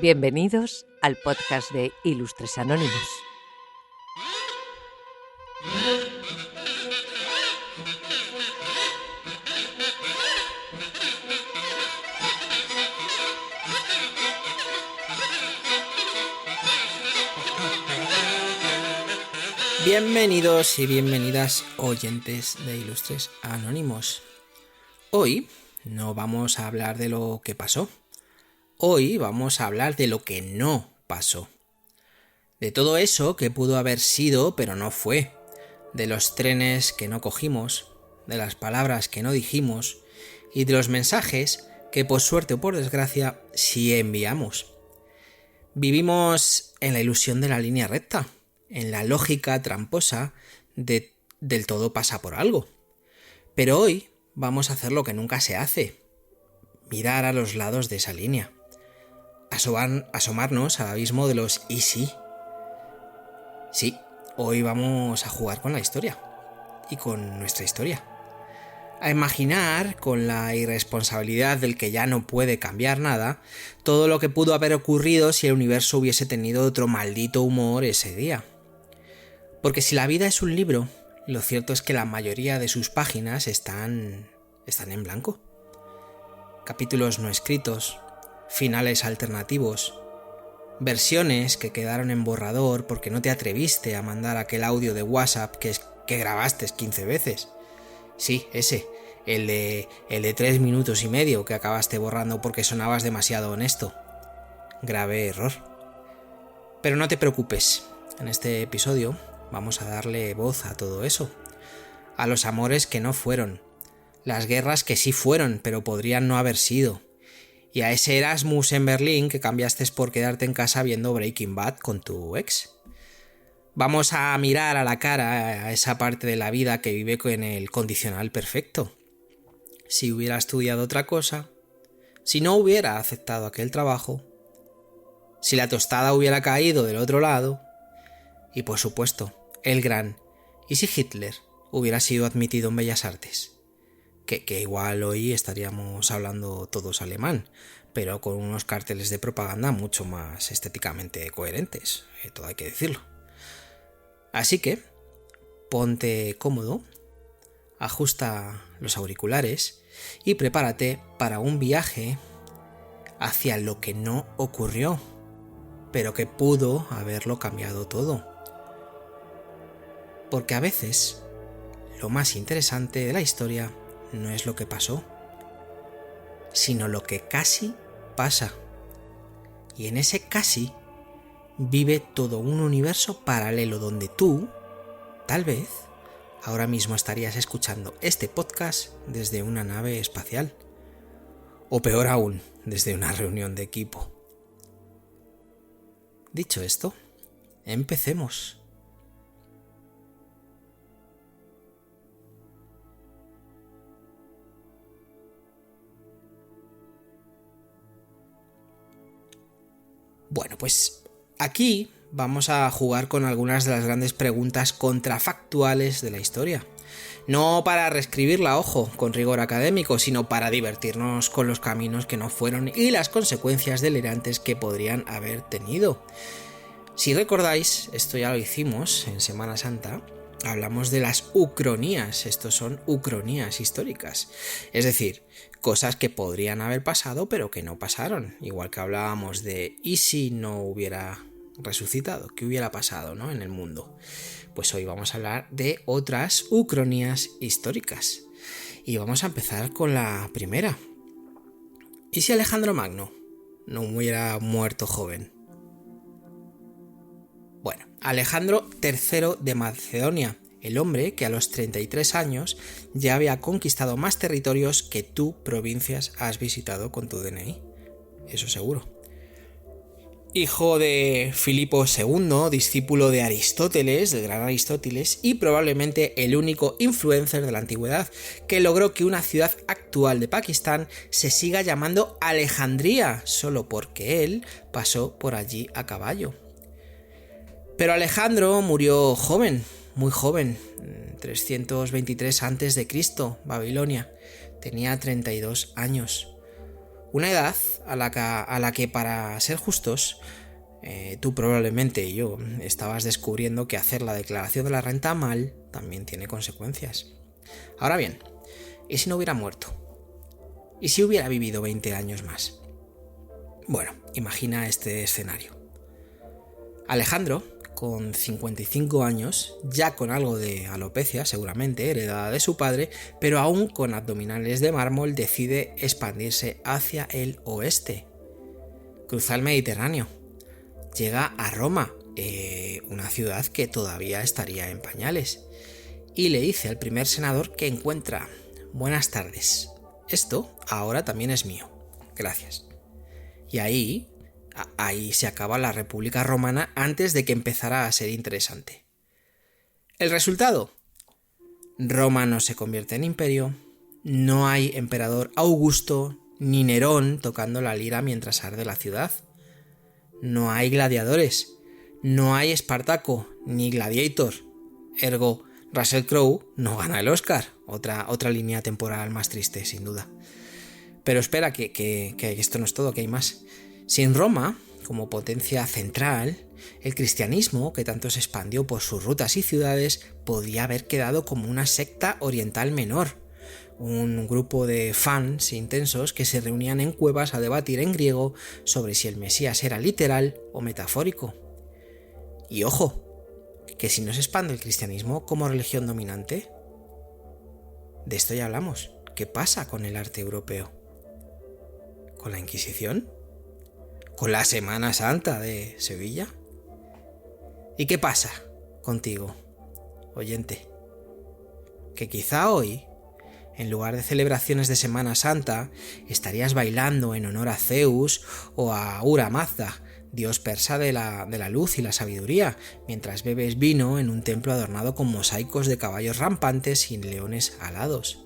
Bienvenidos al podcast de Ilustres Anónimos. Bienvenidos y bienvenidas oyentes de Ilustres Anónimos. Hoy no vamos a hablar de lo que pasó. Hoy vamos a hablar de lo que no pasó. De todo eso que pudo haber sido pero no fue. De los trenes que no cogimos, de las palabras que no dijimos y de los mensajes que por suerte o por desgracia sí enviamos. Vivimos en la ilusión de la línea recta, en la lógica tramposa de del todo pasa por algo. Pero hoy vamos a hacer lo que nunca se hace: mirar a los lados de esa línea, asomarnos al abismo de los y sí. Sí, hoy vamos a jugar con la historia y con nuestra historia, a imaginar con la irresponsabilidad del que ya no puede cambiar nada todo lo que pudo haber ocurrido si el universo hubiese tenido otro maldito humor ese día. Porque si la vida es un libro, lo cierto es que la mayoría de sus páginas están en blanco. Capítulos no escritos, finales alternativos, versiones que quedaron en borrador porque no te atreviste a mandar aquel audio de WhatsApp que grabaste 15 veces. Sí, ese, el de 3 minutos y medio que acabaste borrando porque sonabas demasiado honesto. Grave error. Pero no te preocupes, en este episodio vamos a darle voz a todo eso, a los amores que no fueron, las guerras que sí fueron pero podrían no haber sido, y a ese Erasmus en Berlín que cambiaste por quedarte en casa viendo Breaking Bad con tu ex. Vamos a mirar a la cara a esa parte de la vida que vive con el condicional perfecto. Si hubiera estudiado otra cosa, si no hubiera aceptado aquel trabajo, si la tostada hubiera caído del otro lado, y por supuesto, el gran ¿y si Hitler hubiera sido admitido en Bellas Artes? Que igual hoy estaríamos hablando todos alemán, pero con unos carteles de propaganda mucho más estéticamente coherentes, todo hay que decirlo. Así que, ponte cómodo, ajusta los auriculares y prepárate para un viaje hacia lo que no ocurrió, pero que pudo haberlo cambiado todo. Porque a veces, lo más interesante de la historia no es lo que pasó, sino lo que casi pasa. Y en ese casi vive todo un universo paralelo donde tú, tal vez, ahora mismo estarías escuchando este podcast desde una nave espacial. O peor aún, desde una reunión de equipo. Dicho esto, empecemos. Bueno, pues aquí vamos a jugar con algunas de las grandes preguntas contrafactuales de la historia. No para reescribirla, ojo, con rigor académico, sino para divertirnos con los caminos que no fueron y las consecuencias delirantes que podrían haber tenido. Si recordáis, esto ya lo hicimos en Semana Santa, hablamos de las ucronías. Estos son ucronías históricas, es decir, cosas que podrían haber pasado pero que no pasaron, igual que hablábamos de ¿y si no hubiera resucitado? ¿Qué hubiera pasado, ¿no?, en el mundo? Pues hoy vamos a hablar de otras ucronías históricas y vamos a empezar con la primera. ¿Y si Alejandro Magno no hubiera muerto joven? Bueno, Alejandro III de Macedonia, el hombre que a los 33 años ya había conquistado más territorios que tú provincias has visitado con tu DNI. Eso seguro. Hijo de Filipo II, discípulo de Aristóteles, del gran Aristóteles, y probablemente el único influencer de la antigüedad que logró que una ciudad actual de Pakistán se siga llamando Alejandría, solo porque él pasó por allí a caballo. Pero Alejandro murió joven, muy joven, 323 a.C., Babilonia. Tenía 32 años. Una edad a la que, para ser justos, tú probablemente y yo estabas descubriendo que hacer la declaración de la renta mal también tiene consecuencias. Ahora bien, ¿y si no hubiera muerto? ¿Y si hubiera vivido 20 años más? Bueno, imagina este escenario. Alejandro, con 55 años, ya con algo de alopecia seguramente heredada de su padre, pero aún con abdominales de mármol, decide expandirse hacia el oeste. Cruza el Mediterráneo. Llega a Roma, una ciudad que todavía estaría en pañales, y le dice al primer senador que encuentra: buenas tardes, esto ahora también es mío, gracias. Y ahí se acaba la República Romana antes de que empezara a ser interesante. ¿El resultado? Roma no se convierte en imperio, no hay emperador Augusto ni Nerón tocando la lira mientras arde la ciudad. No hay gladiadores, no hay Espartaco ni Gladiator. Ergo, Russell Crowe no gana el Oscar. Otra línea temporal más triste, sin duda. Pero espera, que esto no es todo, que hay más. Sin Roma, como potencia central, el cristianismo, que tanto se expandió por sus rutas y ciudades, podría haber quedado como una secta oriental menor. Un grupo de fans intensos que se reunían en cuevas a debatir en griego sobre si el Mesías era literal o metafórico. Y ojo, que si no se expande el cristianismo como religión dominante, de esto ya hablamos. ¿Qué pasa con el arte europeo? ¿Con la Inquisición? ¿Con la Semana Santa de Sevilla? ¿Y qué pasa contigo, oyente? Que quizá hoy, en lugar de celebraciones de Semana Santa, estarías bailando en honor a Zeus o a Ura Mazda, dios persa de la luz y la sabiduría, mientras bebes vino en un templo adornado con mosaicos de caballos rampantes y leones alados.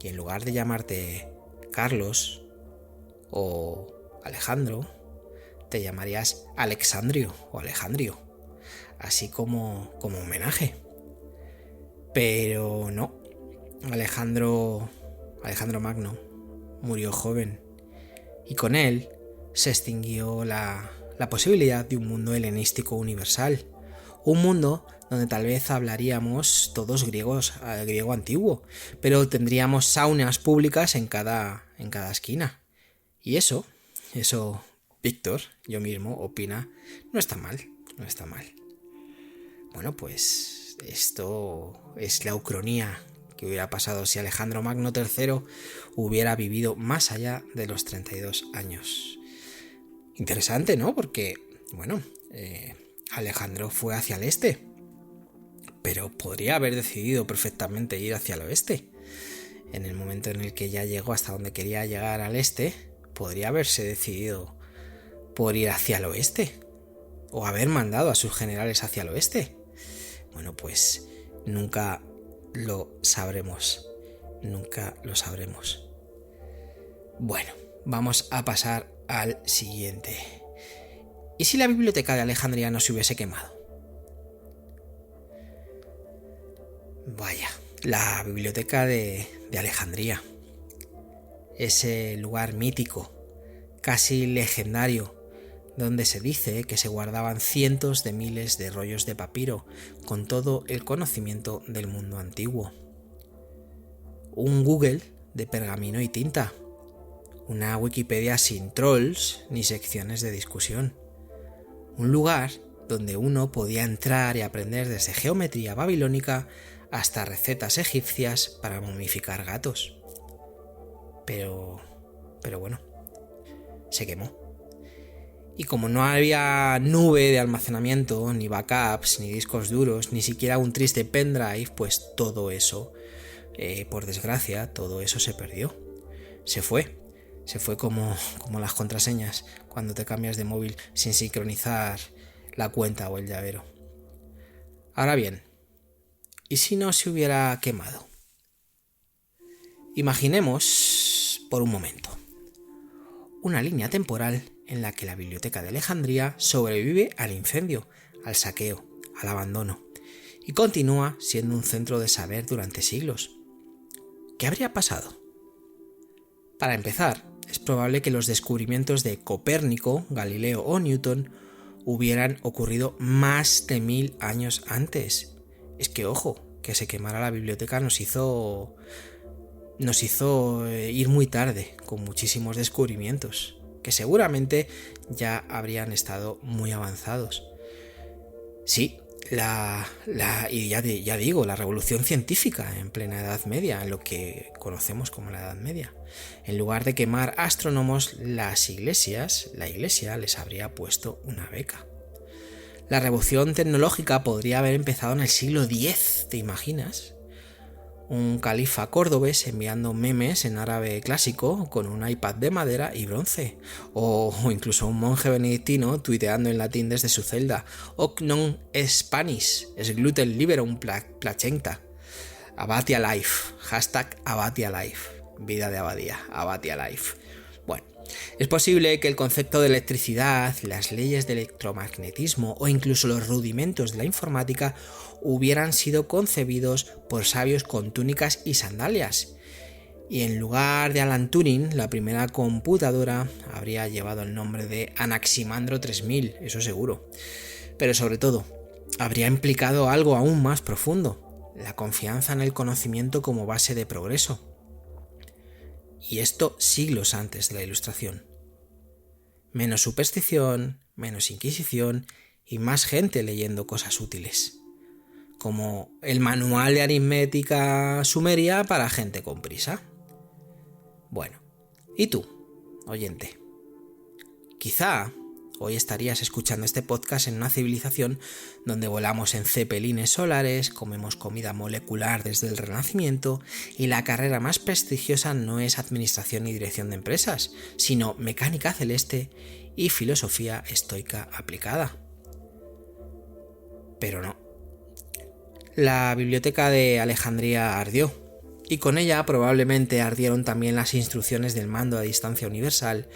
Y en lugar de llamarte Carlos o Alejandro, te llamarías Alexandrio o Alejandrio, así como homenaje. Pero no, Alejandro Magno murió joven, y con él se extinguió la posibilidad de un mundo helenístico universal, un mundo donde tal vez hablaríamos todos griego antiguo, pero tendríamos saunas públicas en cada esquina. Y eso, Víctor, yo mismo, opina, no está mal. Bueno, pues esto es la ucronía que hubiera pasado si Alejandro Magno III hubiera vivido más allá de los 32 años. Interesante, ¿no? Porque, bueno, Alejandro fue hacia el este, pero podría haber decidido perfectamente ir hacia el oeste. En el momento en el que ya llegó hasta donde quería llegar al este, podría haberse decidido por ir hacia el oeste, o haber mandado a sus generales hacia el oeste. Bueno, pues nunca lo sabremos. Bueno, vamos a pasar al siguiente. ¿Y si la biblioteca de Alejandría no se hubiese quemado? Vaya, la biblioteca de Alejandría, ese lugar mítico, casi legendario, donde se dice que se guardaban cientos de miles de rollos de papiro con todo el conocimiento del mundo antiguo. Un Google de pergamino y tinta. Una Wikipedia sin trolls ni secciones de discusión. Un lugar donde uno podía entrar y aprender desde geometría babilónica hasta recetas egipcias para momificar gatos. Pero bueno, se quemó. Y como no había nube de almacenamiento, ni backups, ni discos duros, ni siquiera un triste pendrive, pues todo eso, por desgracia, todo eso se perdió. Se fue como las contraseñas cuando te cambias de móvil sin sincronizar la cuenta o el llavero. Ahora bien, ¿y si no se hubiera quemado? Imaginemos por un momento una línea temporal en la que la biblioteca de Alejandría sobrevive al incendio, al saqueo, al abandono, y continúa siendo un centro de saber durante siglos. ¿Qué habría pasado? Para empezar, es probable que los descubrimientos de Copérnico, Galileo o Newton hubieran ocurrido más de 1000 años antes. Es que, ojo, que se quemara la biblioteca nos hizo ir muy tarde, con muchísimos descubrimientos, que seguramente ya habrían estado muy avanzados. Sí, y ya digo, la revolución científica en plena Edad Media, en lo que conocemos como la Edad Media. En lugar de quemar astrónomos, la iglesia les habría puesto una beca. La revolución tecnológica podría haber empezado en el siglo X, ¿te imaginas? Un califa córdobés enviando memes en árabe clásico con un iPad de madera y bronce, o incluso un monje benedictino tuiteando en latín desde su celda: "Hoc non es panis, es gluten liberum placenta, Abatia Life", #Abatia Life, vida de abadía, Abatia Life. Bueno, es posible que el concepto de electricidad, las leyes del electromagnetismo o incluso los rudimentos de la informática hubieran sido concebidos por sabios con túnicas y sandalias. Y en lugar de Alan Turing, la primera computadora habría llevado el nombre de Anaximandro 3000, eso seguro. Pero sobre todo, habría implicado algo aún más profundo: la confianza en el conocimiento como base de progreso. Y esto siglos antes de la Ilustración. Menos superstición, menos inquisición y más gente leyendo cosas útiles, como el manual de aritmética sumeria para gente con prisa. Bueno, ¿y tú, oyente? Quizá hoy estarías escuchando este podcast en una civilización donde volamos en cepelines solares, comemos comida molecular desde el Renacimiento y la carrera más prestigiosa no es administración y dirección de empresas, sino mecánica celeste y filosofía estoica aplicada. Pero no. La biblioteca de Alejandría ardió, y con ella probablemente ardieron también las instrucciones del mando a distancia universal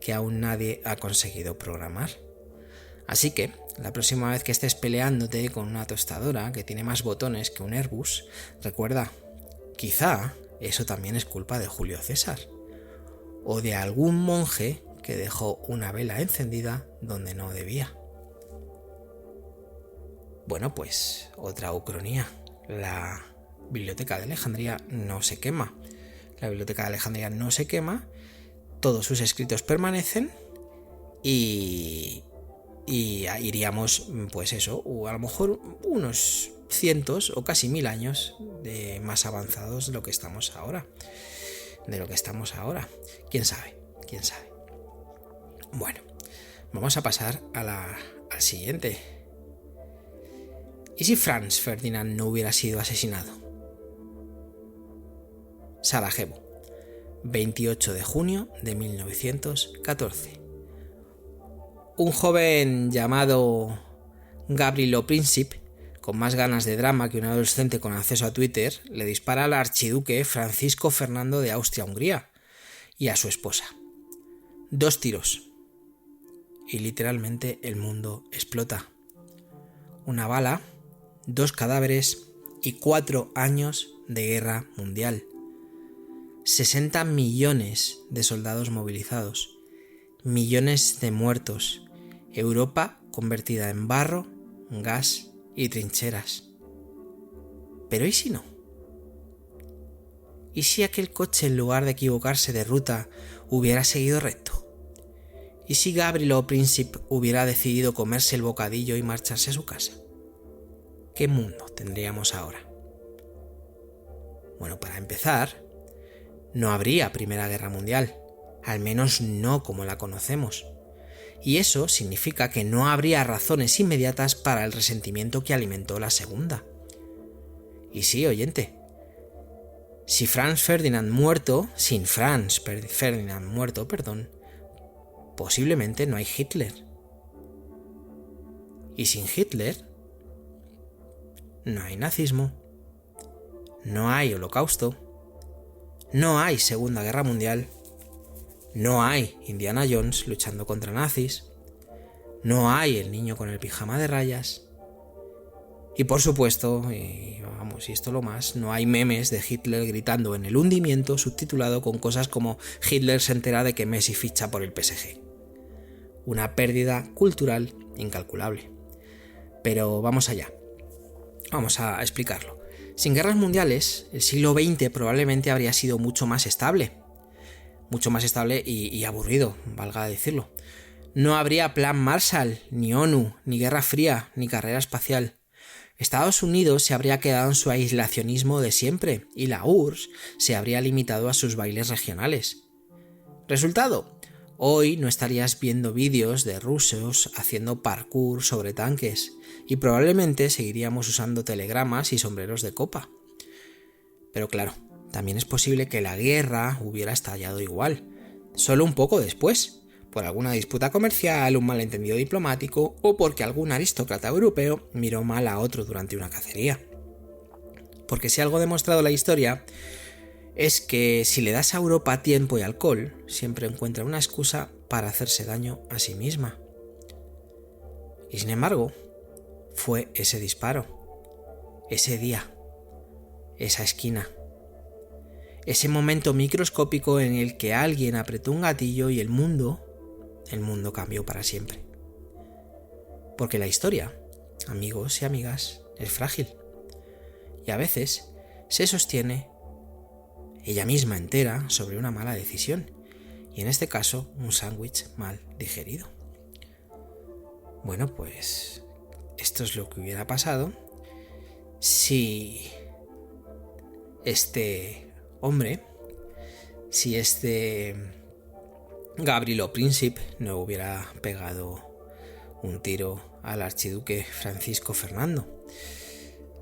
que aún nadie ha conseguido programar. Así que, la próxima vez que estés peleándote con una tostadora que tiene más botones que un Airbus, recuerda, quizá eso también es culpa de Julio César, o de algún monje que dejó una vela encendida donde no debía. Bueno, pues otra ucronía. La biblioteca de Alejandría no se quema. La biblioteca de Alejandría no se quema, todos sus escritos permanecen y iríamos, pues eso, o a lo mejor unos cientos o casi 1000 años de más avanzados de lo que estamos ahora. ¿Quién sabe? Bueno, vamos a pasar al siguiente. ¿Y si Franz Ferdinand no hubiera sido asesinado? Sarajevo, 28 de junio de 1914. Un joven llamado Gavrilo Princip, con más ganas de drama que un adolescente con acceso a Twitter, le dispara al archiduque Francisco Fernando de Austria-Hungría y a su esposa. 2 tiros. Y literalmente el mundo explota. Una bala, 2 cadáveres y 4 años de guerra mundial. 60 millones de soldados movilizados, millones de muertos, Europa convertida en barro, gas y trincheras. Pero ¿y si no? ¿Y si aquel coche, en lugar de equivocarse de ruta, hubiera seguido recto? ¿Y si Gavrilo Princip hubiera decidido comerse el bocadillo y marcharse a su casa? ¿Qué mundo tendríamos ahora? Bueno, para empezar, no habría Primera Guerra Mundial, al menos no como la conocemos. Y eso significa que no habría razones inmediatas para el resentimiento que alimentó la Segunda. Y sí, oyente, sin Franz Ferdinand muerto, posiblemente no hay Hitler. Y sin Hitler, no hay nazismo, no hay holocausto, no hay Segunda Guerra Mundial, no hay Indiana Jones luchando contra nazis, no hay el niño con el pijama de rayas, Y por supuesto, y esto lo más, no hay memes de Hitler gritando en el hundimiento subtitulado con cosas como Hitler se entera de que Messi ficha por el PSG. Una pérdida cultural incalculable. Pero vamos allá. Vamos a explicarlo. Sin guerras mundiales, el siglo XX probablemente habría sido mucho más estable. Mucho más estable y aburrido, valga decirlo. No habría plan Marshall, ni ONU, ni Guerra Fría, ni carrera espacial. Estados Unidos se habría quedado en su aislacionismo de siempre y la URSS se habría limitado a sus bailes regionales. Resultado: hoy no estarías viendo vídeos de rusos haciendo parkour sobre tanques y probablemente seguiríamos usando telegramas y sombreros de copa. Pero claro, también es posible que la guerra hubiera estallado igual, solo un poco después, por alguna disputa comercial, un malentendido diplomático o porque algún aristócrata europeo miró mal a otro durante una cacería. Porque si algo ha demostrado la historia es que si le das a Europa tiempo y alcohol, siempre encuentra una excusa para hacerse daño a sí misma. Y sin embargo, fue ese disparo, ese día, esa esquina, ese momento microscópico en el que alguien apretó un gatillo y el mundo cambió para siempre. Porque la historia, amigos y amigas, es frágil. Y a veces se sostiene ella misma entera sobre una mala decisión. Y en este caso, un sándwich mal digerido. Bueno, pues esto es lo que hubiera pasado si este hombre, si este Gavrilo Princip no hubiera pegado un tiro al archiduque Francisco Fernando.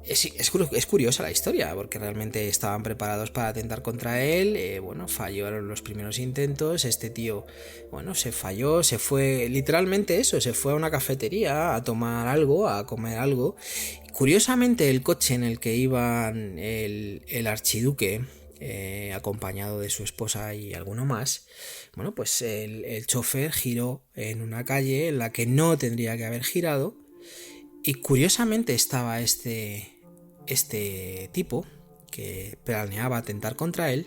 Es curiosa la historia, porque realmente estaban preparados para atentar contra él, fallaron los primeros intentos, este tío, se fue, literalmente eso, se fue a una cafetería a tomar algo, a comer algo. Curiosamente, el coche en el que iban el archiduque, acompañado de su esposa y alguno más, el chofer giró en una calle en la que no tendría que haber girado, y curiosamente estaba este tipo que planeaba atentar contra él,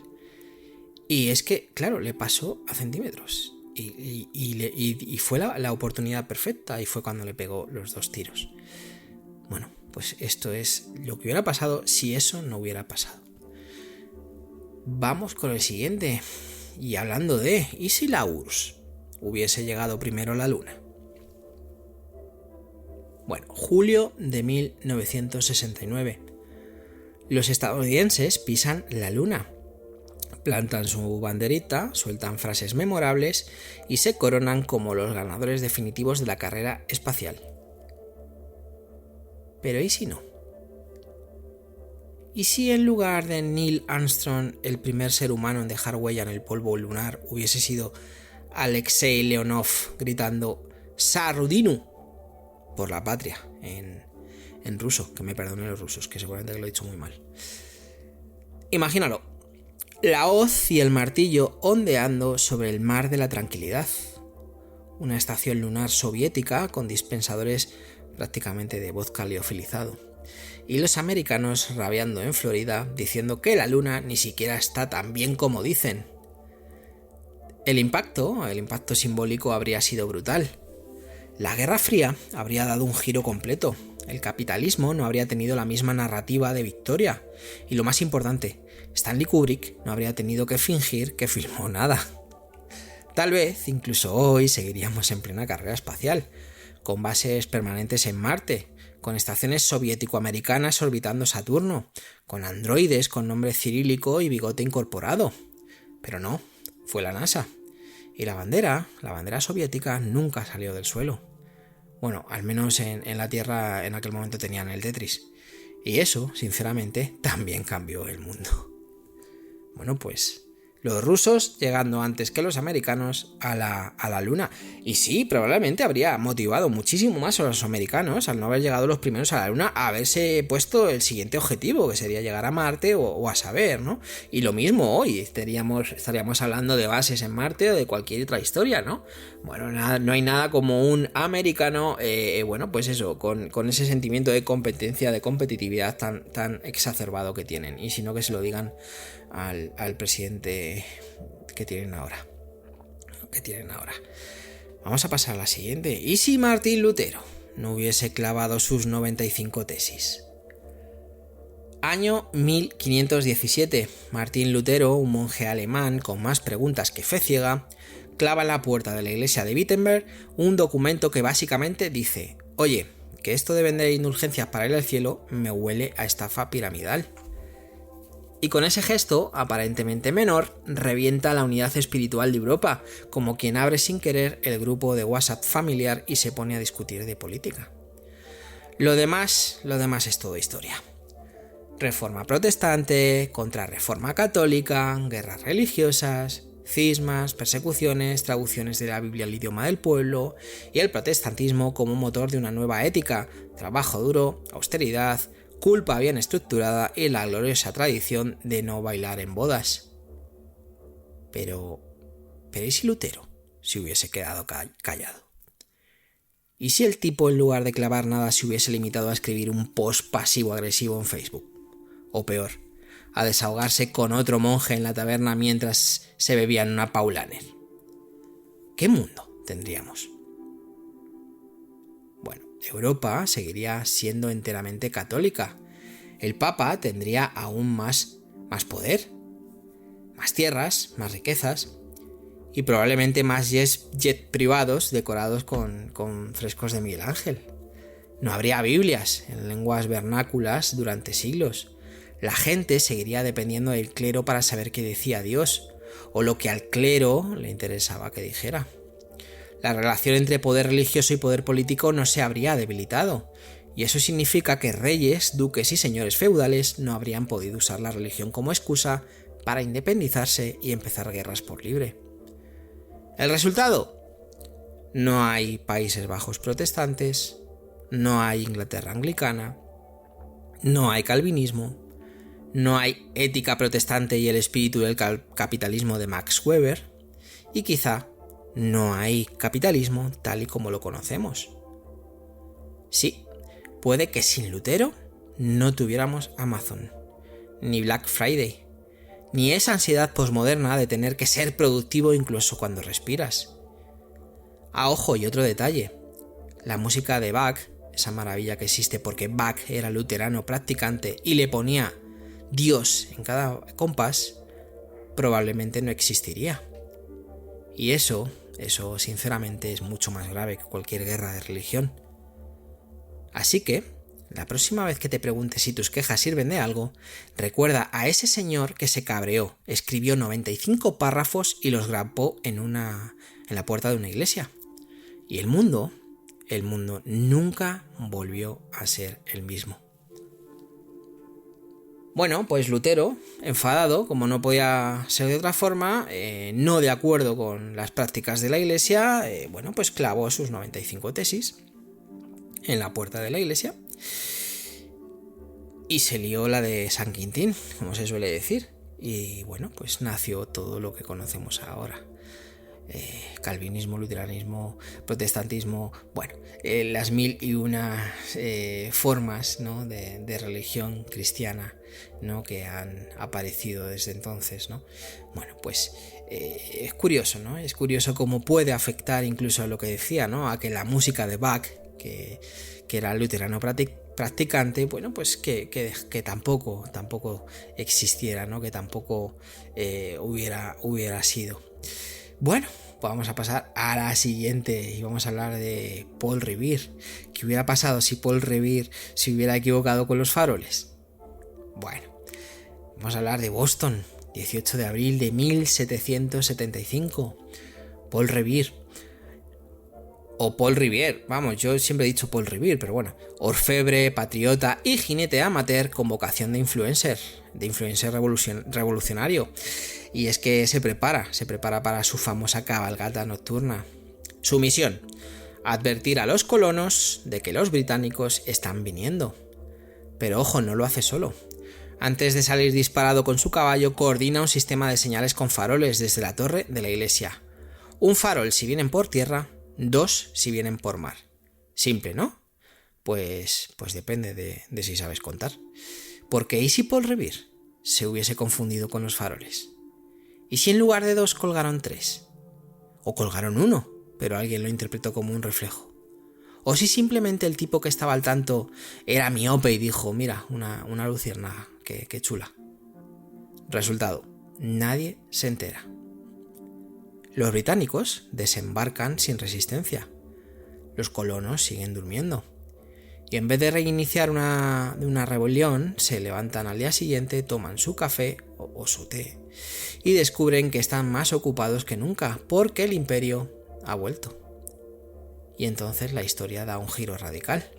y es que, claro, le pasó a centímetros y fue la oportunidad perfecta, y fue cuando le pegó los 2 tiros. Bueno, pues esto es lo que hubiera pasado si eso no hubiera pasado. Vamos con el siguiente. Y hablando de, ¿y si la URSS hubiese llegado primero a la Luna? Bueno, julio de 1969. Los estadounidenses pisan la Luna. Plantan su banderita, sueltan frases memorables y se coronan como los ganadores definitivos de la carrera espacial. Pero ¿y si no? ¿Y si en lugar de Neil Armstrong, el primer ser humano en dejar huella en el polvo lunar, hubiese sido Alexei Leonov gritando "Sarudinu" por la patria en ruso? Que me perdonen los rusos, que seguramente que lo he dicho muy mal. Imagínalo, la hoz y el martillo ondeando sobre el mar de la tranquilidad. Una estación lunar soviética con dispensadores prácticamente de vodka liofilizado. Y los americanos rabiando en Florida diciendo que la Luna ni siquiera está tan bien como dicen. El impacto simbólico habría sido brutal. La Guerra Fría habría dado un giro completo. El capitalismo no habría tenido la misma narrativa de victoria. Y lo más importante, Stanley Kubrick no habría tenido que fingir que filmó nada. Tal vez, incluso hoy, seguiríamos en plena carrera espacial, con bases permanentes en Marte, con estaciones soviético-americanas orbitando Saturno, con androides con nombre cirílico y bigote incorporado. Pero no, fue la NASA. Y la bandera soviética nunca salió del suelo. Bueno, al menos en la Tierra en aquel momento tenían el Tetris. Y eso, sinceramente, también cambió el mundo. Bueno, pues los rusos llegando antes que los americanos a la Luna. Y sí, probablemente habría motivado muchísimo más a los americanos al no haber llegado los primeros a la Luna a haberse puesto el siguiente objetivo, que sería llegar a Marte o a saber, ¿no? Y lo mismo hoy, estaríamos hablando de bases en Marte o de cualquier otra historia, ¿no? Bueno, no hay nada como un americano, bueno, pues eso, con ese sentimiento de competencia, de competitividad tan exacerbado que tienen. Y si no, que se lo digan al presidente que tienen ahora. Vamos a pasar a la siguiente. ¿Y si Martín Lutero no hubiese clavado sus 95 tesis? Año 1517. Martín Lutero, un monje alemán con más preguntas que fe ciega, clava en la puerta de la iglesia de Wittenberg un documento que básicamente dice: oye, que esto de vender indulgencias para ir al cielo me huele a estafa piramidal. Y con ese gesto, aparentemente menor, revienta la unidad espiritual de Europa, como quien abre sin querer el grupo de WhatsApp familiar y se pone a discutir de política. Lo demás es todo historia. Reforma protestante, contrarreforma católica, guerras religiosas, cismas, persecuciones, traducciones de la Biblia al idioma del pueblo y el protestantismo como motor de una nueva ética, trabajo duro, austeridad, culpa bien estructurada y la gloriosa tradición de no bailar en bodas. Pero ¿y si Lutero se hubiese quedado callado? ¿Y si el tipo, en lugar de clavar nada, se hubiese limitado a escribir un post pasivo-agresivo en Facebook? O peor, a desahogarse con otro monje en la taberna mientras se bebían una Paulaner. ¿Qué mundo tendríamos? Bueno, Europa seguiría siendo enteramente católica. El Papa tendría aún más poder, más tierras, más riquezas y probablemente más jet privados decorados con frescos de Miguel Ángel. No habría Biblias en lenguas vernáculas durante siglos. La gente seguiría dependiendo del clero para saber qué decía Dios, o lo que al clero le interesaba que dijera. La relación entre poder religioso y poder político no se habría debilitado, y eso significa que reyes, duques y señores feudales no habrían podido usar la religión como excusa para independizarse y empezar guerras por libre. ¿El resultado? No hay Países Bajos protestantes, no hay Inglaterra anglicana, no hay calvinismo, no hay ética protestante y el espíritu del capitalismo de Max Weber, y quizá no hay capitalismo tal y como lo conocemos. Sí, puede que sin Lutero no tuviéramos Amazon, ni Black Friday, ni esa ansiedad posmoderna de tener que ser productivo incluso cuando respiras. Ojo, y otro detalle, la música de Bach, esa maravilla que existe porque Bach era luterano practicante y le ponía Dios en cada compás, probablemente no existiría. Y eso sinceramente es mucho más grave que cualquier guerra de religión. Así que, la próxima vez que te preguntes si tus quejas sirven de algo, recuerda a ese señor que se cabreó, escribió 95 párrafos y los grabó en la puerta de una iglesia. Y el mundo nunca volvió a ser el mismo. Bueno, pues Lutero, enfadado, como no podía ser de otra forma, no de acuerdo con las prácticas de la iglesia, pues clavó sus 95 tesis en la puerta de la iglesia y se lió la de San Quintín, como se suele decir, y bueno, pues nació todo lo que conocemos ahora. Calvinismo, luteranismo, protestantismo, las mil y una formas, ¿no?, de religión cristiana, ¿no?, que han aparecido desde entonces, ¿no? Bueno, pues es curioso, ¿no? Es curioso cómo puede afectar incluso a lo que decía, ¿no?, a que la música de Bach, que era luterano practicante, bueno, pues que tampoco existiera, ¿no?, que tampoco hubiera sido. Bueno, pues vamos a pasar a la siguiente y vamos a hablar de Paul Revere. ¿Qué hubiera pasado si Paul Revere se hubiera equivocado con los faroles? Bueno, vamos a hablar de Boston, 18 de abril de 1775. Paul Revere, o Paul Revere, yo siempre he dicho Paul Revere, pero bueno, orfebre, patriota y jinete amateur con vocación de influencer revolucionario. Y es que se prepara para su famosa cabalgata nocturna. Su misión: advertir a los colonos de que los británicos están viniendo. Pero ojo, no lo hace solo. Antes de salir disparado con su caballo, coordina un sistema de señales con faroles desde la torre de la iglesia. Un farol si vienen por tierra, 2 si vienen por mar. Simple, ¿no? Pues depende de si sabes contar. Porque ¿y si Paul Revere se hubiese confundido con los faroles? ¿Y si en lugar de 2 colgaron 3? ¿O colgaron 1, pero alguien lo interpretó como un reflejo? ¿O si simplemente el tipo que estaba al tanto era miope y dijo, mira, una luciérnaga, qué chula? Resultado, nadie se entera. Los británicos desembarcan sin resistencia. Los colonos siguen durmiendo. Y en vez de reiniciar una rebelión, se levantan al día siguiente, toman su café o su té y descubren que están más ocupados que nunca porque el imperio ha vuelto. Y entonces la historia da un giro radical.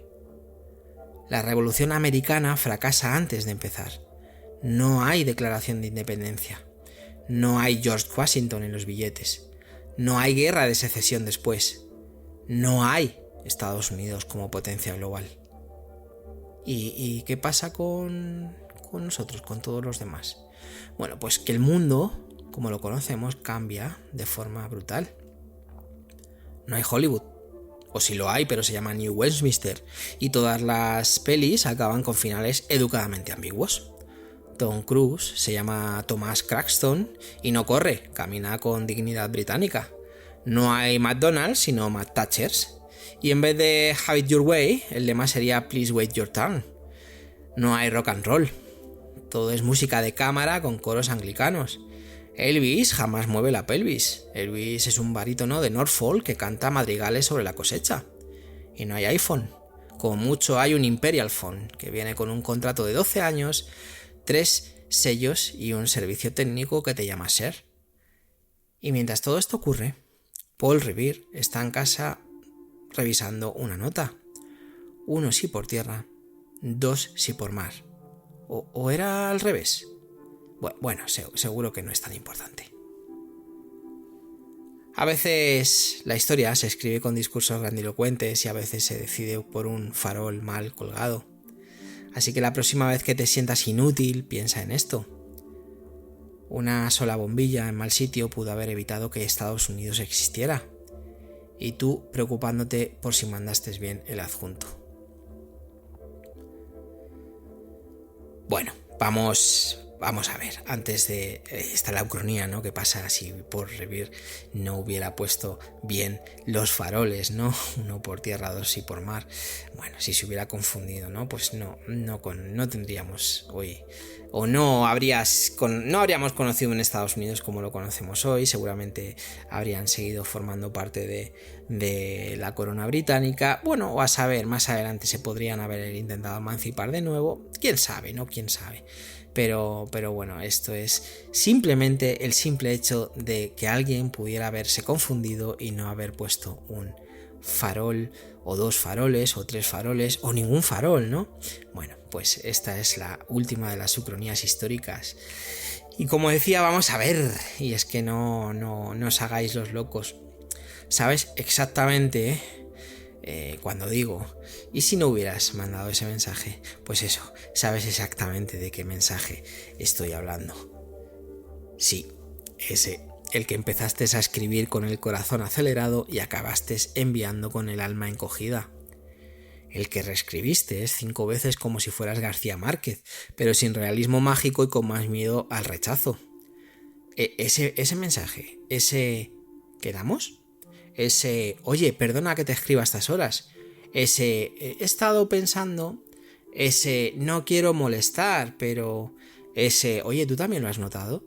La Revolución Americana fracasa antes de empezar. No hay declaración de independencia. No hay George Washington en los billetes. No hay guerra de secesión después. No hay Estados Unidos como potencia global. ¿Y qué pasa con nosotros, con todos los demás? Bueno, pues que el mundo, como lo conocemos, cambia de forma brutal. No hay Hollywood. O sí lo hay, pero se llama New Westminster. Y todas las pelis acaban con finales educadamente ambiguos. Tom Cruise se llama Thomas Cranston y no corre, camina con dignidad británica. No hay McDonald's, sino McTatchers. Y en vez de Have It Your Way, el lema sería Please Wait Your Turn. No hay rock and roll. Todo es música de cámara con coros anglicanos. Elvis jamás mueve la pelvis. Elvis es un barítono de Norfolk que canta madrigales sobre la cosecha. Y no hay iPhone. Como mucho hay un Imperial Phone, que viene con un contrato de 12 años, 3 sellos y un servicio técnico que te llama Sir. Y mientras todo esto ocurre, Paul Revere está en casa revisando una nota. 1 sí por tierra, 2 sí por mar. ¿O era al revés? Bueno, seguro que no es tan importante. A veces la historia se escribe con discursos grandilocuentes y a veces se decide por un farol mal colgado. Así que la próxima vez que te sientas inútil, piensa en esto. Una sola bombilla en mal sitio pudo haber evitado que Estados Unidos existiera. Y tú preocupándote por si mandaste bien el adjunto. Bueno, vamos a ver, antes de esta la ucronía, ¿no? ¿Qué pasa si Paul Revere no hubiera puesto bien los faroles, ¿no? 1 por tierra, 2 sí por mar. Bueno, si se hubiera confundido, ¿no? Pues no tendríamos hoy, o no habríamos conocido en Estados Unidos como lo conocemos hoy. Seguramente habrían seguido formando parte de la corona británica. Bueno, o a saber, más adelante se podrían haber intentado emancipar de nuevo. ¿Quién sabe, no? ¿Quién sabe? Pero bueno, esto es simplemente el simple hecho de que alguien pudiera haberse confundido y no haber puesto un farol, o 2 faroles, o 3 faroles, o ningún farol, ¿no? Bueno, pues esta es la última de las ucronías históricas. Y como decía, vamos a ver, y es que no os hagáis los locos. ¿Sabes exactamente cuando digo, ¿y si no hubieras mandado ese mensaje? Pues eso, sabes exactamente de qué mensaje estoy hablando. Sí, ese, el que empezaste a escribir con el corazón acelerado y acabaste enviando con el alma encogida. El que reescribiste 5 veces como si fueras García Márquez, pero sin realismo mágico y con más miedo al rechazo. Ese mensaje, ese ¿quedamos? Ese, oye, perdona que te escriba a estas horas. Ese, he estado pensando. Ese, no quiero molestar, pero... Ese, oye, ¿tú también lo has notado?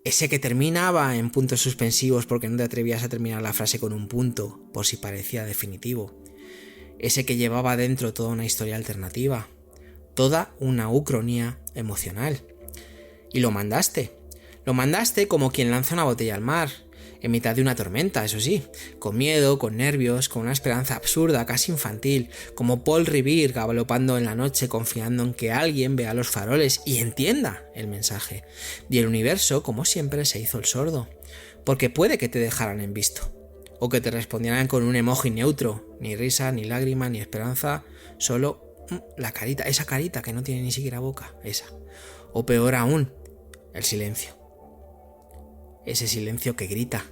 Ese que terminaba en puntos suspensivos porque no te atrevías a terminar la frase con un punto, por si parecía definitivo. Ese que llevaba dentro toda una historia alternativa. Toda una ucronía emocional. Y lo mandaste. Lo mandaste como quien lanza una botella al mar. en mitad de una tormenta, eso sí, con miedo, con nervios, con una esperanza absurda, casi infantil, como Paul Revere galopando en la noche confiando en que alguien vea los faroles y entienda el mensaje. Y el universo, como siempre, se hizo el sordo, porque puede que te dejaran en visto, o que te respondieran con un emoji neutro, ni risa, ni lágrima, ni esperanza, solo la carita, esa carita que no tiene ni siquiera boca, esa. O peor aún, el silencio. Ese silencio que grita,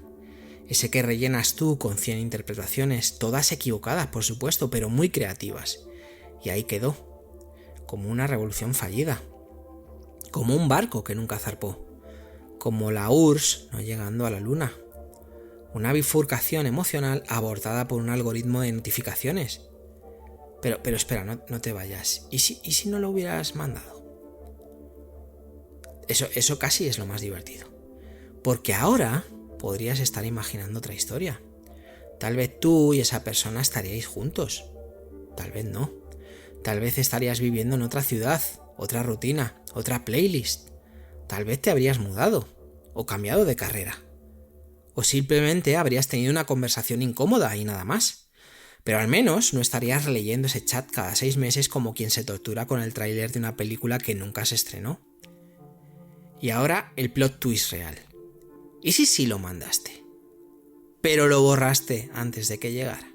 ese que rellenas tú con 100 interpretaciones, todas equivocadas por supuesto, pero muy creativas. Y ahí quedó, como una revolución fallida, como un barco que nunca zarpó, como la URSS no llegando a la luna, una bifurcación emocional abortada por un algoritmo de notificaciones. Pero espera, no te vayas. ¿Y si no lo hubieras mandado? Eso casi es lo más divertido. Porque ahora podrías estar imaginando otra historia. Tal vez tú y esa persona estaríais juntos. Tal vez no. Tal vez estarías viviendo en otra ciudad, otra rutina, otra playlist. Tal vez te habrías mudado o cambiado de carrera. O simplemente habrías tenido una conversación incómoda y nada más. Pero al menos no estarías releyendo ese chat cada 6 meses como quien se tortura con el tráiler de una película que nunca se estrenó. Y ahora el plot twist real. ¿Y si sí lo mandaste? Pero lo borraste antes de que llegara.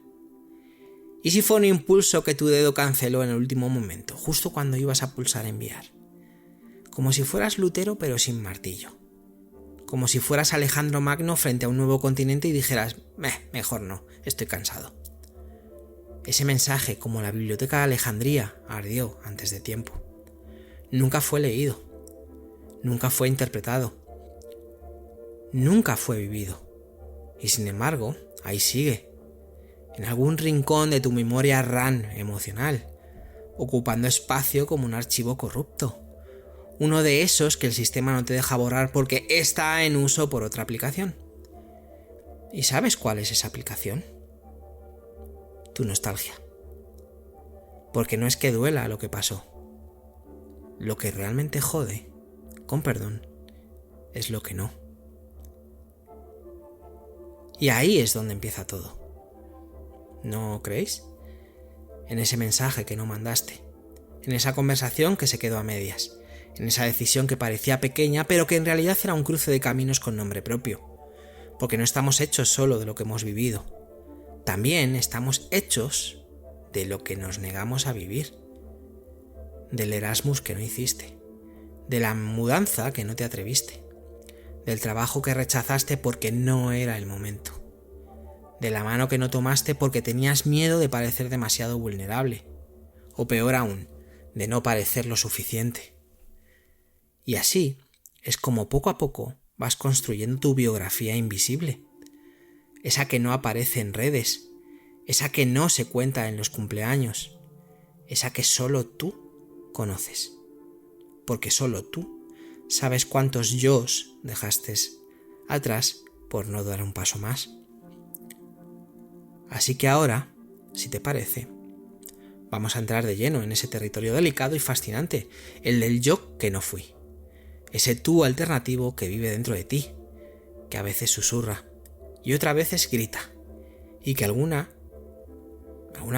¿Y si fue un impulso que tu dedo canceló en el último momento, justo cuando ibas a pulsar enviar? Como si fueras Lutero pero sin martillo. Como si fueras Alejandro Magno frente a un nuevo continente y dijeras, mejor no, estoy cansado. Ese mensaje, como la biblioteca de Alejandría, ardió antes de tiempo. Nunca fue leído. Nunca fue interpretado. Nunca fue vivido. Y sin embargo, ahí sigue, en algún rincón de tu memoria RAM emocional, ocupando espacio como un archivo corrupto. Uno de esos que el sistema no te deja borrar porque está en uso por otra aplicación. ¿Y sabes cuál es esa aplicación? Tu nostalgia. Porque no es que duela lo que pasó. Lo que realmente jode, con perdón, es lo que no. Y ahí es donde empieza todo. ¿No creéis? En ese mensaje que no mandaste, en esa conversación que se quedó a medias, en esa decisión que parecía pequeña pero que en realidad era un cruce de caminos con nombre propio. Porque no estamos hechos solo de lo que hemos vivido. También estamos hechos de lo que nos negamos a vivir. Del Erasmus que no hiciste. De la mudanza que no te atreviste. Del trabajo que rechazaste porque no era el momento. De la mano que no tomaste porque tenías miedo de parecer demasiado vulnerable. O peor aún, de no parecer lo suficiente. Y así es como poco a poco vas construyendo tu biografía invisible. Esa que no aparece en redes, esa que no se cuenta en los cumpleaños, esa que solo tú conoces. Porque solo tú sabes cuántos yos dejaste atrás por no dar un paso más. Así que ahora, si te parece, vamos a entrar de lleno en ese territorio delicado y fascinante, el del yo que no fui. Ese tú alternativo que vive dentro de ti, que a veces susurra y otras veces grita, y que alguna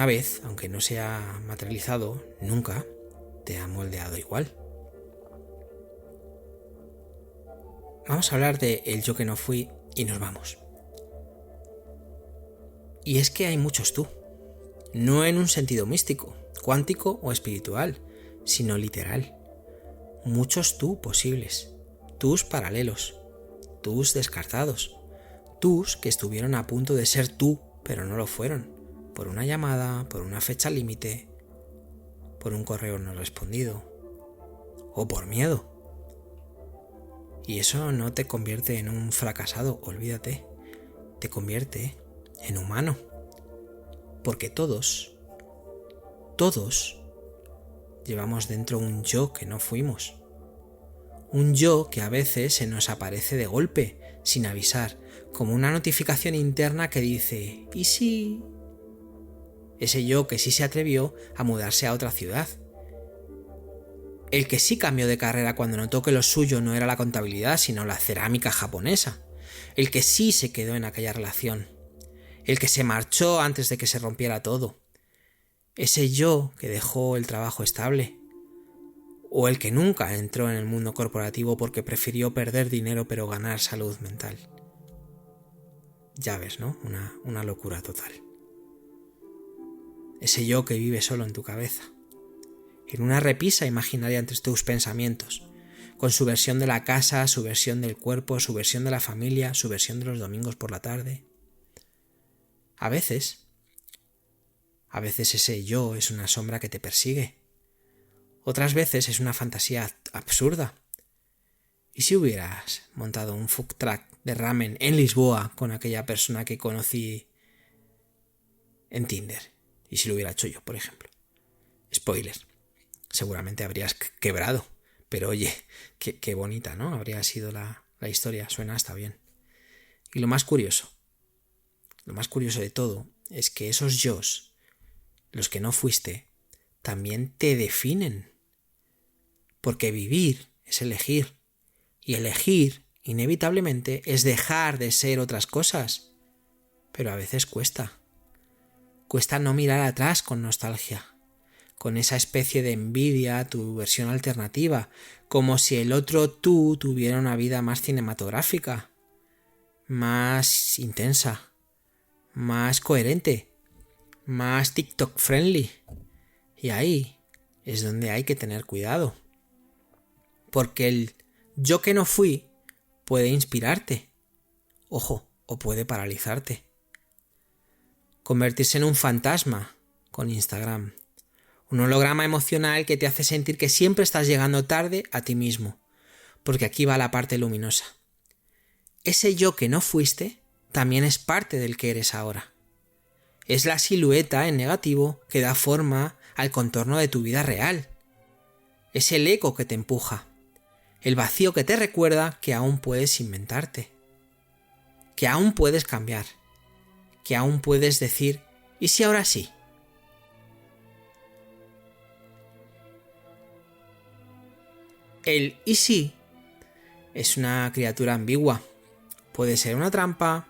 vez, aunque no se ha materializado nunca, te ha moldeado igual. Vamos a hablar de el yo que no fui y nos vamos. Y es que hay muchos tú, no en un sentido místico, cuántico o espiritual, sino literal. Muchos tú posibles, tus paralelos, tus descartados, tus que estuvieron a punto de ser tú, pero no lo fueron, por una llamada, por una fecha límite, por un correo no respondido, o por miedo. Y eso no te convierte en un fracasado, olvídate, te convierte en humano, porque todos llevamos dentro un yo que no fuimos. Un yo que a veces se nos aparece de golpe, sin avisar, como una notificación interna que dice ¿y si? Ese yo que sí se atrevió a mudarse a otra ciudad. El que sí cambió de carrera cuando notó que lo suyo no era la contabilidad, sino la cerámica japonesa. el que sí se quedó en aquella relación, el que se marchó antes de que se rompiera todo, ese yo que dejó el trabajo estable, o el que nunca entró en el mundo corporativo porque prefirió perder dinero pero ganar salud mental. Ya ves, ¿no? Una locura total. Ese yo que vive solo en tu cabeza, en una repisa imaginaria entre tus pensamientos, con su versión de la casa, su versión del cuerpo, su versión de la familia, su versión de los domingos por la tarde. A veces ese yo es una sombra que te persigue. Otras veces es una fantasía absurda. ¿Y si hubieras montado un food truck de ramen en Lisboa con aquella persona que conocí en Tinder? ¿Y si lo hubiera hecho yo, por ejemplo? Spoiler. Seguramente habrías quebrado. Pero oye, qué bonita, ¿no? Habría sido la historia. Suena hasta bien. Y lo más curioso de todo es que esos yos, los que no fuiste, también te definen. Porque vivir es elegir. Y elegir, inevitablemente, es dejar de ser otras cosas. Pero a veces cuesta. Cuesta no mirar atrás con nostalgia, con esa especie de envidia a tu versión alternativa, como si el otro tú tuviera una vida más cinematográfica, más intensa, más coherente, más TikTok friendly. Y ahí es donde hay que tener cuidado. Porque el yo que no fui puede inspirarte. Ojo, o puede paralizarte. Convertirse en un fantasma con Instagram. Un holograma emocional que te hace sentir que siempre estás llegando tarde a ti mismo. Porque aquí va la parte luminosa. Ese yo que no fuiste también es parte del que eres ahora. Es la silueta en negativo que da forma al contorno de tu vida real. Es el eco que te empuja. El vacío que te recuerda que aún puedes inventarte. Que aún puedes cambiar. Que aún puedes decir, ¿y si ahora sí? El ¿y si? Es una criatura ambigua. Puede ser una trampa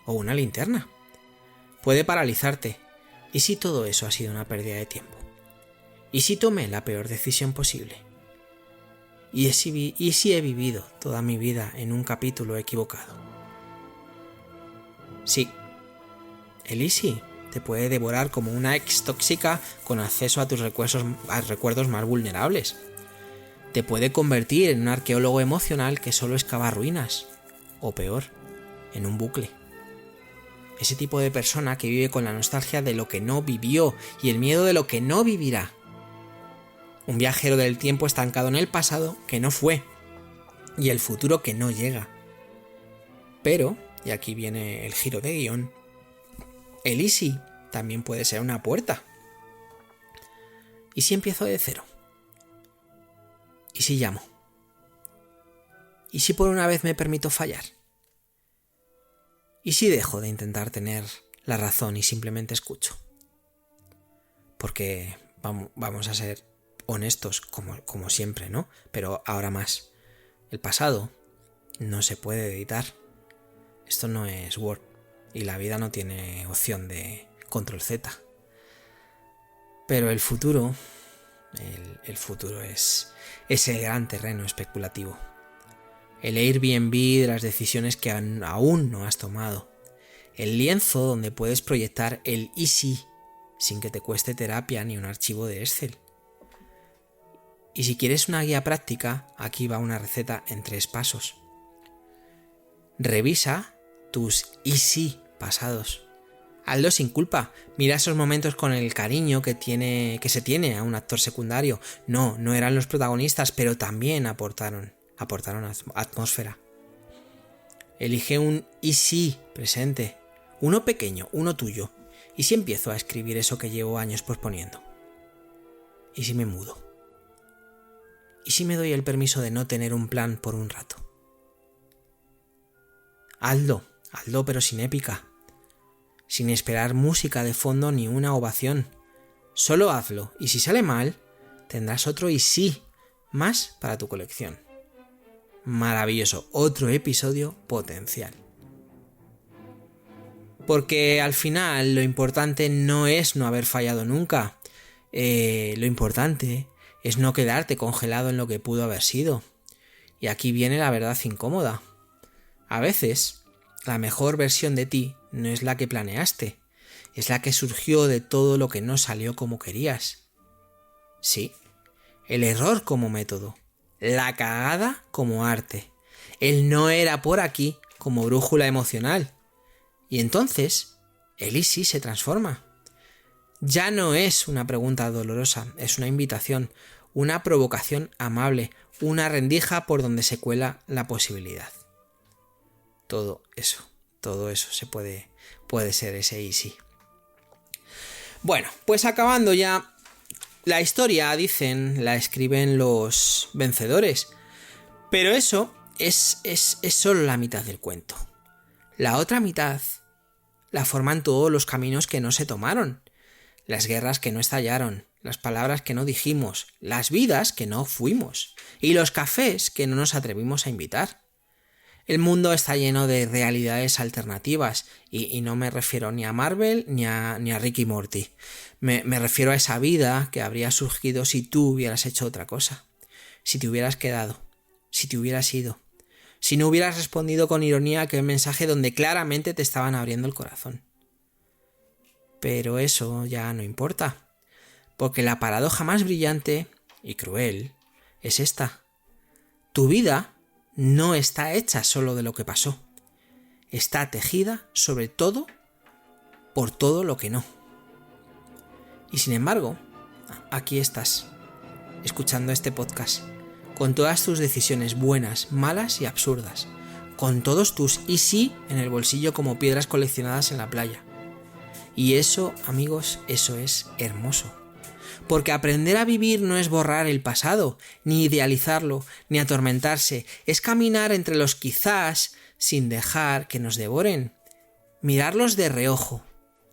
o una linterna. Puede paralizarte. ¿Y si todo eso ha sido una pérdida de tiempo? ¿Y si tomé la peor decisión posible? ¿Y si he vivido toda mi vida en un capítulo equivocado? Sí, el ¿y si? Te puede devorar como una ex tóxica con acceso a tus recuerdos más vulnerables. Te puede convertir en un arqueólogo emocional que solo excava ruinas. O peor, en un bucle. Ese tipo de persona que vive con la nostalgia de lo que no vivió y el miedo de lo que no vivirá. Un viajero del tiempo estancado en el pasado que no fue y el futuro que no llega. Pero, y aquí viene el giro de guión, el ¿y si? También puede ser una puerta. ¿Y si empiezo de cero? ¿Y si llamo? ¿Y si por una vez me permito fallar? ¿Y si dejo de intentar tener la razón y simplemente escucho? Porque vamos a ser honestos como siempre, ¿no? Pero ahora más. El pasado no se puede editar. Esto no es Word y la vida no tiene opción de control Z. Pero el futuro es el gran terreno especulativo. El Airbnb de las decisiones que aún no has tomado. El lienzo donde puedes proyectar el ¿y si? Sin que te cueste terapia ni un archivo de Excel. Y si quieres una guía práctica, aquí va una receta en 3 pasos. Revisa tus ¿y si? Pasados. Hazlo sin culpa. Mira esos momentos con el cariño que se tiene a un actor secundario. No eran los protagonistas, pero también aportaron atmósfera. Elige un ¿y si? Presente. Uno pequeño, uno tuyo. ¿Y si empiezo a escribir eso que llevo años posponiendo? ¿Y si me mudo? ¿Y si me doy el permiso de no tener un plan por un rato? Hazlo pero sin épica. Sin esperar música de fondo ni una ovación. Solo hazlo, y si sale mal, tendrás otro ¿y si? Más para tu colección. maravilloso, otro episodio potencial. Porque al final lo importante no es no haber fallado nunca. Lo importante es no quedarte congelado en lo que pudo haber sido. Y aquí viene la verdad incómoda. A veces, la mejor versión de ti no es la que planeaste, es la que surgió de todo lo que no salió como querías. Sí, el error como método, la cagada como arte, el no era por aquí como brújula emocional. Y entonces, el easy se transforma. Ya no es una pregunta dolorosa, es una invitación, una provocación amable, una rendija por donde se cuela la posibilidad. Todo eso puede ser ese easy. Bueno, pues acabando ya, la historia, dicen, la escriben los vencedores, pero eso es solo la mitad del cuento. La otra mitad la forman todos los caminos que no se tomaron, las guerras que no estallaron, las palabras que no dijimos, las vidas que no fuimos y los cafés que no nos atrevimos a invitar. El mundo está lleno de realidades alternativas y no me refiero ni a Marvel ni a Rick y Morty. Me refiero a esa vida que habría surgido si tú hubieras hecho otra cosa, si te hubieras quedado, si te hubieras ido, si no hubieras respondido con ironía a aquel mensaje donde claramente te estaban abriendo el corazón. Pero eso ya no importa, porque la paradoja más brillante y cruel es esta. Tu vida no está hecha solo de lo que pasó, está tejida sobre todo por todo lo que no. Y sin embargo, aquí estás, escuchando este podcast, con todas tus decisiones buenas, malas y absurdas, con todos tus y sí en el bolsillo como piedras coleccionadas en la playa. Y eso, amigos, eso es hermoso. Porque aprender a vivir no es borrar el pasado, ni idealizarlo, ni atormentarse, es caminar entre los quizás sin dejar que nos devoren, mirarlos de reojo,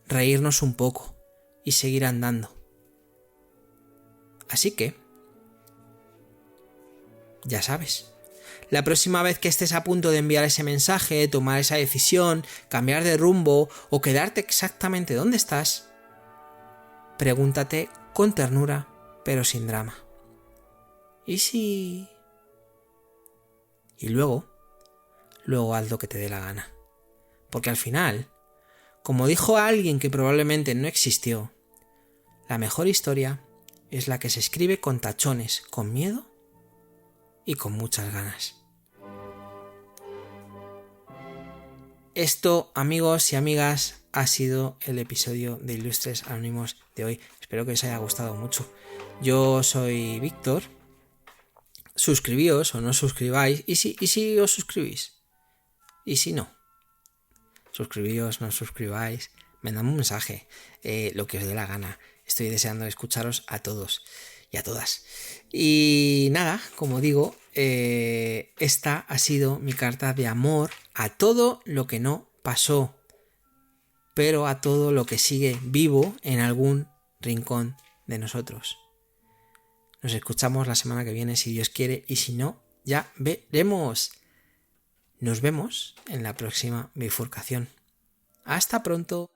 reírnos un poco y seguir andando. Así que, ya sabes, la próxima vez que estés a punto de enviar ese mensaje, tomar esa decisión, cambiar de rumbo o quedarte exactamente donde estás, pregúntate con ternura, pero sin drama. ¿Y si...? Y luego haz lo que te dé la gana. Porque al final, como dijo alguien que probablemente no existió, la mejor historia es la que se escribe con tachones, con miedo y con muchas ganas. Esto, amigos y amigas, ha sido el episodio de Ilustres Anónimos de hoy. Espero que os haya gustado mucho. Yo soy Víctor. Suscribíos o no suscribáis. ¿Y si os suscribís? ¿Y si no? Suscribíos, no suscribáis. Mandadme un mensaje. Lo que os dé la gana. Estoy deseando escucharos a todos y a todas. Y nada, como digo, esta ha sido mi carta de amor a todo lo que no pasó, pero a todo lo que sigue vivo en algún rincón de nosotros. Nos escuchamos la semana que viene si Dios quiere, y si no, ya veremos. Nos vemos en la próxima bifurcación. Hasta pronto.